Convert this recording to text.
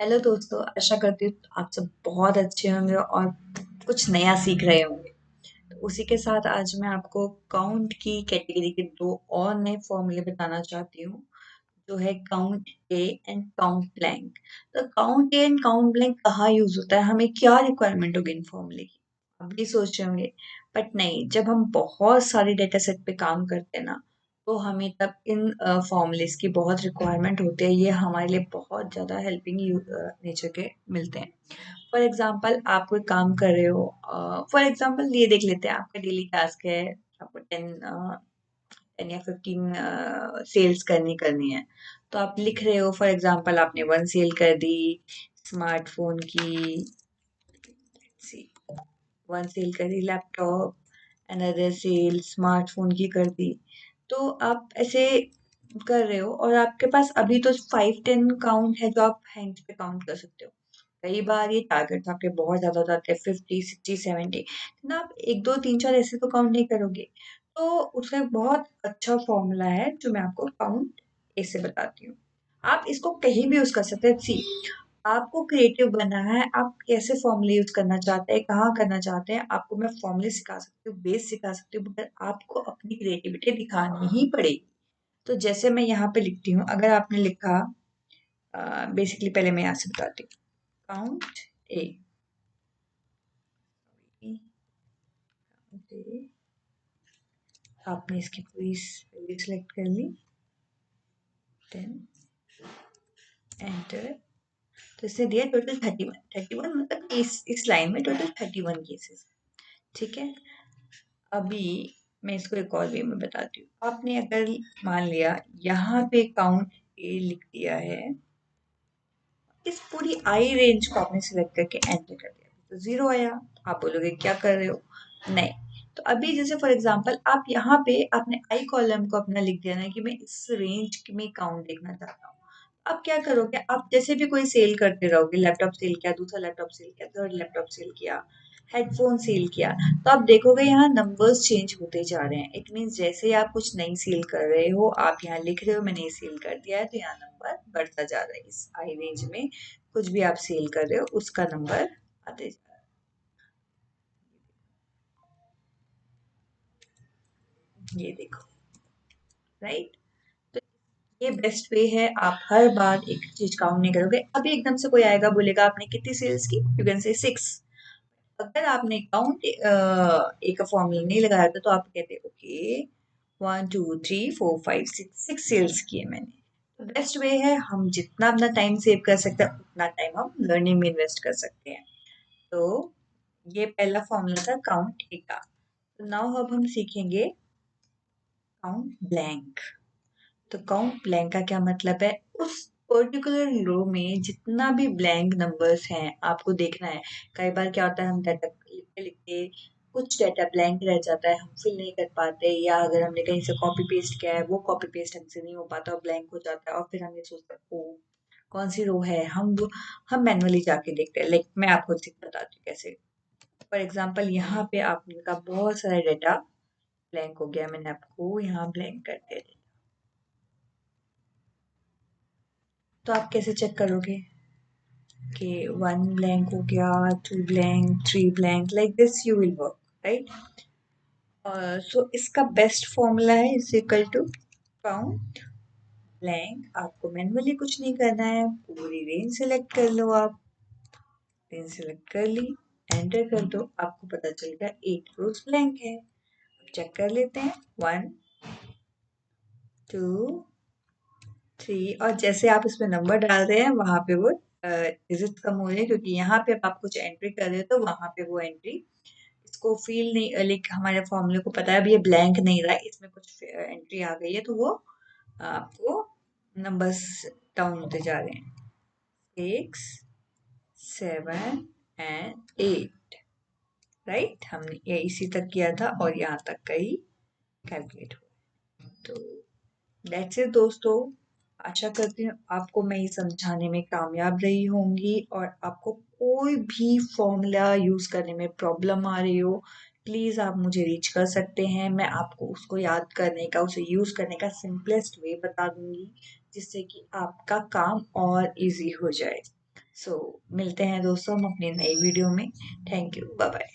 Hello दोस्तों, आशा करती हूँ आप सब बहुत अच्छे होंगे और कुछ नया सीख रहे होंगे। तो उसी के साथ आज मैं आपको काउंट की कैटेगरी के दो और नए फॉर्मूले बताना चाहती हूँ, जो है count A and count blank. तो count A and count blank कहाँ यूज होता है, हमें क्या रिक्वायरमेंट होगी इन फॉर्मूले की, आप भी सोच रहे होंगे। बट नहीं, जब हम बहुत सारे डेटा सेट पे काम करते हैं ना, तो हमें तब इन फॉर्मूलेस की बहुत रिक्वायरमेंट होती है। ये हमारे लिए बहुत ज़्यादा हेल्पिंग नेचर के मिलते हैं। फॉर एग्जाम्पल आप कोई काम कर रहे हो, फॉर एग्जाम्पल ये देख लेते हैं, आपका डेली टास्क है, आपको 10 या 15 सेल्स करनी है। तो आप लिख रहे हो, फॉर एग्जाम्पल आपने 1 सेल कर दी स्मार्टफोन की, 1 सेल कर दी लैपटॉप, अनदर सेल स्मार्टफोन की कर दी। तो आप ऐसे कर रहे हो और आपके पास अभी तो 5-10 काउंट है जो आप हैंड्स पे काउंट कर सकते हो। कई बार ये टारगेट्स आपके बहुत ज्यादा हो जाते हैं, 50, 60, 70, ना आप 1, 2, 3, 4 ऐसे तो काउंट नहीं करोगे। तो उसका एक बहुत अच्छा फॉर्मूला है जो मैं आपको काउंट ऐसे बताती हूँ। आप इसको कहीं भी यूज कर सकते हैं। सी, आपको क्रिएटिव बनना है, आप कैसे फॉर्मूले यूज करना चाहते हैं, कहाँ करना चाहते हैं, आपको मैं फॉर्मूले सिखा सकती हूँ, बेस सिखा सकती हूँ, मगर आपको अपनी क्रिएटिविटी दिखानी ही पड़ेगी। तो जैसे मैं यहाँ पे लिखती हूँ, अगर आपने लिखा, बेसिकली पहले मैं यहाँ से बताती हूँ, काउंट ए, आपने इसकी पूरी वैल्यू सिलेक्ट कर ली, देन एंटर। तो इसने दिया टोटल 31 मतलब इस लाइन में टोटल 31 केसेस। ठीक है, अभी मैं इसको एक और वे में बताती हूँ। आपने अगर मान लिया यहाँ पे काउंट ए लिख दिया है, इस पूरी आई रेंज को आपने सिलेक्ट करके एंटर कर दिया, तो 0 आया। आप बोलोगे क्या कर रहे हो, नहीं। तो अभी जैसे फॉर एग्जांपल आप यहाँ पे आपने आई कॉलम को अपना लिख दिया ना कि मैं इस रेंज में काउंट देखना चाहता हूँ। आप क्या करोगे, आप जैसे भी कोई सेल करते रहोगे, लैपटॉप सेल किया, दूसरा लैपटॉप सेल किया, थर्ड लैपटॉप सेल किया, हेडफोन सेल किया, तो आप देखोगे यहाँ नंबर्स चेंज होते जा रहे हैं। इट मीन्स जैसे ही आप कुछ नई सेल कर रहे हो, आप यहाँ लिख रहे हो मैंने ये सेल कर दिया है, तो यहाँ नंबर बढ़ता जा रहा है। इस आई रेंज में कुछ भी आप सेल कर रहे हो उसका नंबर आते जा रहा है, ये देखो, राइट। तो ये बेस्ट वे है, आप हर बार एक चीज काउंट नहीं करोगे। अभी एकदम से कोई आएगा बोलेगा आपने कितनी सेल्स की, यू कैन से 6। अगर आपने काउंट एक फॉर्मूला नहीं लगाया था, तो आप कहते ओके 1, 2, 3, 4, 5, 6 सेल्स किए मैंने। तो बेस्ट वे है, हम जितना अपना टाइम सेव कर सकते हैं उतना टाइम हम लर्निंग में इन्वेस्ट कर सकते हैं। तो ये पहला फॉर्मूला था काउंट ए का। तो नाउ अब हम सीखेंगे काउंट ब्लैंक। तो काउंट ब्लैंक का क्या मतलब है, उस पर्टिकुलर रो में जितना भी ब्लैंक नंबर्स हैं आपको देखना है। कई बार क्या होता है, हम डाटा लिखते लिखते कुछ डाटा ब्लैंक रह जाता है, हम फिल नहीं कर पाते, या अगर हमने कहीं से कॉपी पेस्ट किया है वो कॉपी पेस्ट हमसे नहीं हो पाता और ब्लैंक हो जाता है, और फिर हम ये सोचते हैं ओ कौन सी रो है, हम मैनुअली जाके देखते हैं। लाइक मैं आपको बताती हूँ कैसे। फॉर एग्जाम्पल यहाँ पे आपने का बहुत सारा डाटा ब्लैंक हो गया, मैंने आपको यहाँ ब्लैंक कर दिया। तो आप कैसे चेक करोगे कि 1 ब्लैंक हो गया, 2 blank, 3 blank, like this you will work, right. So इसका बेस्ट फॉर्मूला है is equal to count blank. आपको मैनुअली कुछ नहीं करना है, पूरी रेंज सेलेक्ट कर लो, आप रेंज सेलेक्ट कर ली, एंटर कर दो, आपको पता चल गया 8 रोज ब्लैंक है। चेक कर लेते हैं, 1, 2, 3, और जैसे आप इसमें नंबर डाल रहे हैं वहां पे वो डिजिट कम हो रहे हैं, क्योंकि यहाँ पे आप कुछ एंट्री कर रहे हो तो वहां पे वो एंट्री इसको फील नहीं, लाइक हमारे फॉर्मूले को पता है अब ये ब्लैंक नहीं रहा है, इसमें कुछ एंट्री आ गई है, तो वो आपको नंबर्स डाउन होते जा रहे हैं, 6, 7 एंड 8, राइट। हमने ये इसी तक किया था और यहाँ तक का ही कैलकुलेट हुआ। तो दैट्स इट दोस्तों, आशा करती हूँ आपको मैं ये समझाने में कामयाब रही होंगी, और आपको कोई भी फॉर्मूला यूज करने में प्रॉब्लम आ रही हो, प्लीज आप मुझे रीच कर सकते हैं। मैं आपको उसको याद करने का, उसे यूज करने का सिंपलेस्ट वे बता दूंगी, जिससे कि आपका काम और इजी हो जाए। सो मिलते हैं दोस्तों हम अपनी नई वीडियो में। Thank you, bye bye.